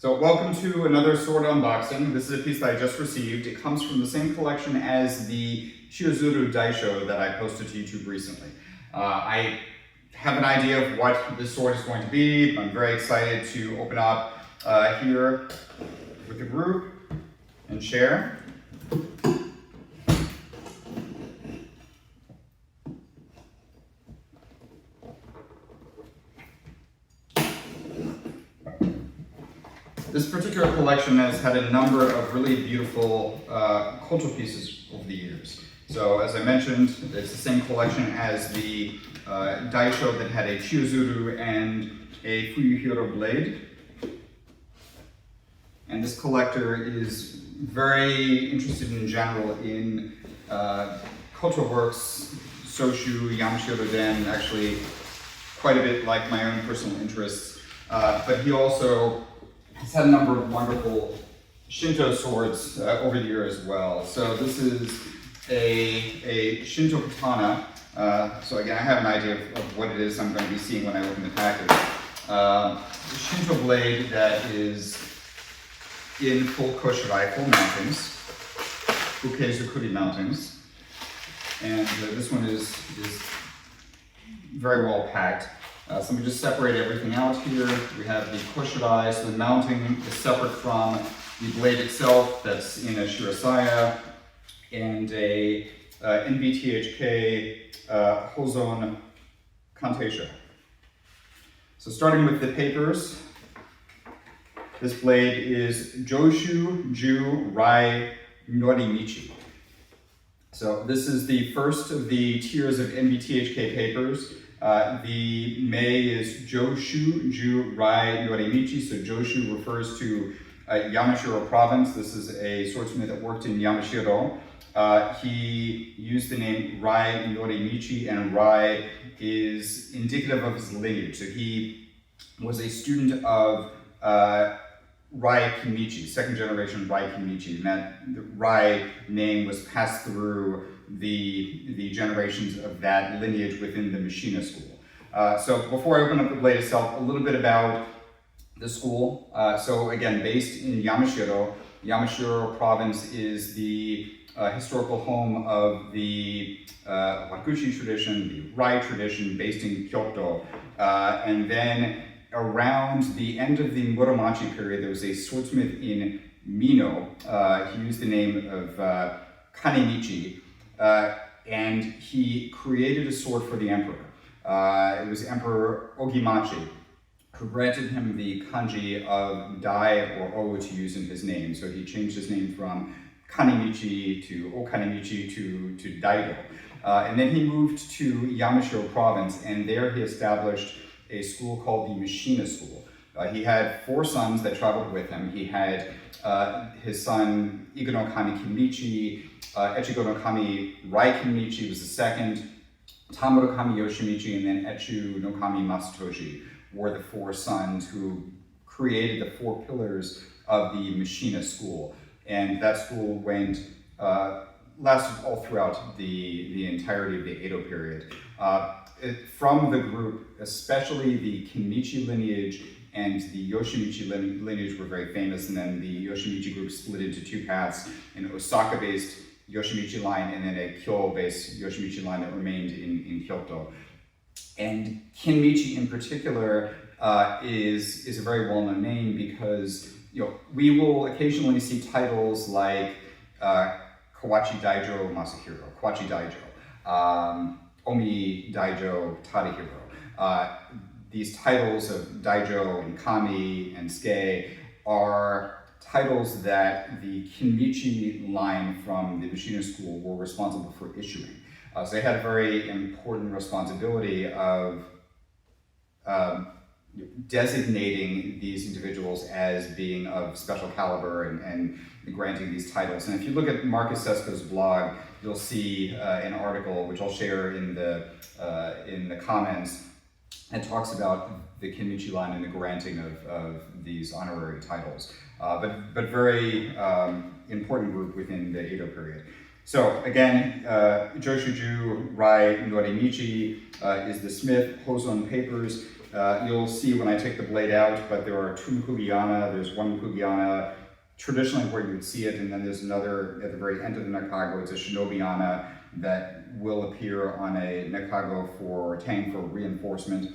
So welcome to another sword unboxing. This is a piece that I just received. It comes from the same collection as the Shirozuru Daisho that I posted to YouTube recently. I have an idea of what this sword is going to be. I'm very excited to open up here with the group and share. This particular collection has had a number of really beautiful koto pieces over the years. So as I mentioned, it's the same collection as the daisho that had a chiyozuru and a fuyuhiro blade. And this collector is very interested in general in koto works, soshu, Yamashiro-den, actually quite a bit like my own personal interests. But he also has had a number of wonderful Shinto swords over the years as well. So this is a Shinto katana. So again, I have an idea of what it is I'm going to be seeing when I open the package. The Shinto blade that is in full koshirae, full mountings, ukei-zukuri mountings. And this one is very well packed. So let me just separate everything out here. We have the koshirae, so the mounting is separate from the blade itself that's in a Shirasaya, and a NBTHK Hozon kanteisha. So starting with the papers, this blade is Joshu Rai Norimichi. So this is the first of the tiers of NBTHK papers. The mei is Joshu Rai Norimichi, so Joshu refers to Yamashiro province. This is a swordsmith that worked in Yamashiro. He used the name Rai Norimichi, and Rai is indicative of his lineage. So he was a student of Rai Kimichi, second generation Rai Kimichi, and that Rai name was passed through the generations of that lineage within the Mishina school. So before I open up the blade itself, a little bit about the school. So again, based in Yamashiro. Yamashiro province is the historical home of the Wakushi tradition, the Rai tradition, based in Kyoto. And then around the end of the Muromachi period, there was a swordsmith in Mino. He used the name of Kanemichi. And he created a sword for the emperor. It was Emperor Ogimachi who granted him the kanji of Dai or O to use in his name. So he changed his name from Kanemichi to Okanemichi to Daido. And then he moved to Yamashiro province, and there he established a school called the Mishina school. He had 4 sons that traveled with him. He had his son Igo-no-kami Kimichi, Echigo-no-kami Rai Kimichi was the second, Tamo-no-kami Yoshimichi, and then Echu-no-kami Masatoshi were the 4 sons who created the 4 pillars of the Mishina school. And that school lasted all throughout the entirety of the Edo period. From the group, especially the Kimichi lineage and the Yoshimichi lineage were very famous, and then the Yoshimichi group split into 2 paths, an Osaka-based Yoshimichi line and then a Kyoto-based Yoshimichi line that remained in Kyoto. And Kinmichi in particular is a very well-known name because we will occasionally see titles like Kawachi Daijo Masahiro, Kawachi Daijo, Omi Daijo Tadahiro. These titles of Daijo and Kami and Suke are titles that the Kinmichi line from the Mishina school were responsible for issuing. So they had a very important responsibility of designating these individuals as being of special caliber and granting these titles. And if you look at Marcus Sesko's blog, you'll see an article which I'll share in the comments that talks about the Kinmichi line and the granting of these honorary titles. But very important group within the Edo period. So again, Joshu Rai Norimichi is the smith. Hozon papers You'll see when I take the blade out, but there are two Mukugiana, there's one Mukugiana traditionally where you would see it, and then there's another at the very end of the Nakago. It's a Shinobiana that will appear on a Nakago for Tang for reinforcement.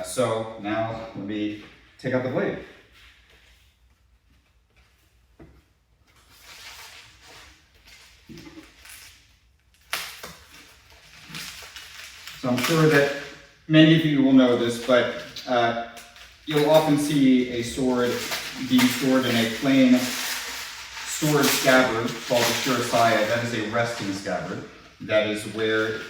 So now let me take out the blade. So I'm sure that many of you will know this, but you'll often see a sword being stored in a plain sword scabbard called a Shirasaya. That is a resting scabbard. That is where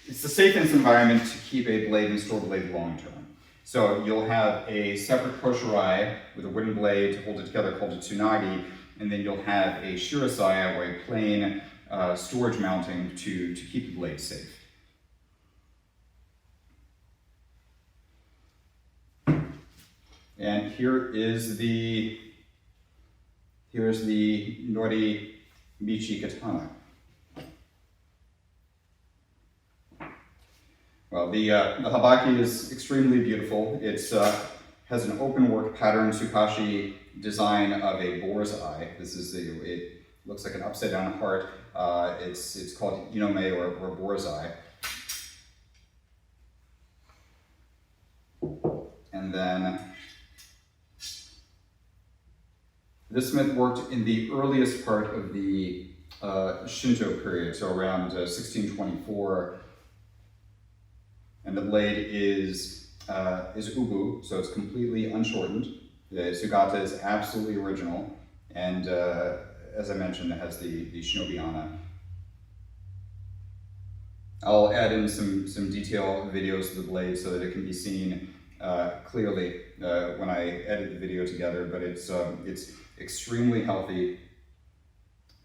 it's the safest environment to keep a blade and store blade long term. So you'll have a separate koshirae with a wooden blade to hold it together called a tsunagi, and then you'll have a Shirasaya or a plain storage mounting to keep the blade safe. And here's the Norimichi katana. Well, the habaki is extremely beautiful. It's has an open work pattern tsukashi design of a boar's eye. This is it looks like an upside down heart. It's called inome or boar's eye. And then this smith worked in the earliest part of the Shinto period, so around 1624. And the blade is ubu, so it's completely unshortened. The sugata is absolutely original, and as I mentioned, it has the shinobiana. I'll add in some detailed videos of the blade so that it can be seen clearly when I edit the video together, but it's extremely healthy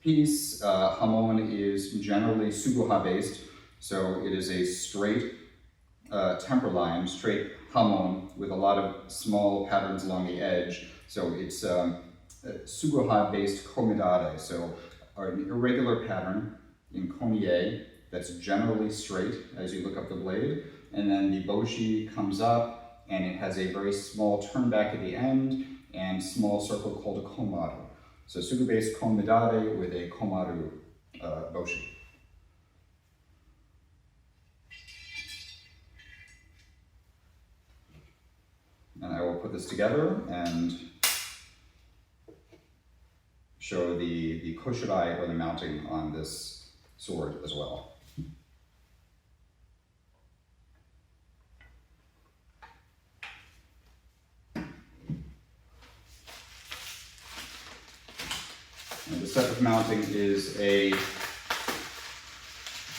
piece. Hamon is generally suguha based, so it is a straight temper line, straight hamon with a lot of small patterns along the edge. So it's suguha based komi-midare, so an irregular pattern in konie that's generally straight as you look up the blade, and then the boshi comes up and it has a very small turn back at the end and small circle called a komaru. So sugu based komi-midare with a komaru boshi. And I will put this together and show the koshirae or the mounting on this sword as well. And the set of mounting is a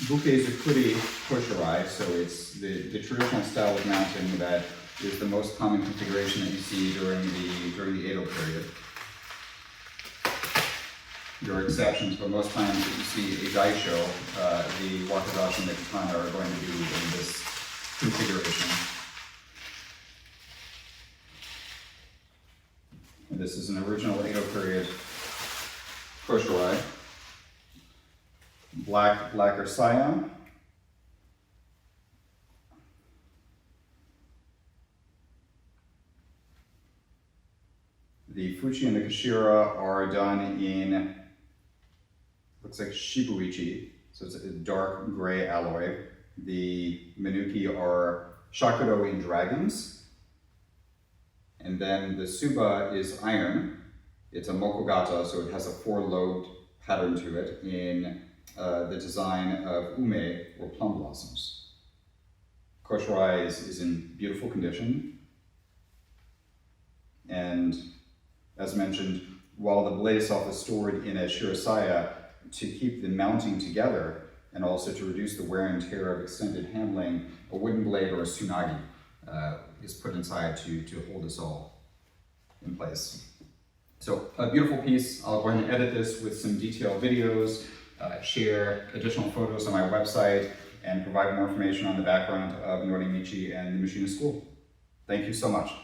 buke-zukuri koshirae, so it's the traditional style of mounting that is the most common configuration that you see during the Edo period. There are exceptions, but most times that you see a daisho, the wakizashi and the katana are going to be in this configuration. And this is an original Edo period koshirae. Black or cyan. The fuchi and the kashira are done in, looks like shibuichi, so it's a dark gray alloy. The menuki are shakudo in dragons. And then the suba is iron. It's a mokogata, so it has a four-lobed pattern to it in the design of ume, or plum blossoms. Koshirae is in beautiful condition. And as mentioned, while the blade itself is stored in a shirasaya to keep the mounting together and also to reduce the wear and tear of extended handling, a wooden blade or a tsunagi is put inside to hold this all in place. So a beautiful piece. I'll go ahead and edit this with some detailed videos, share additional photos on my website, and provide more information on the background of Norimichi and the Mishina School. Thank you so much.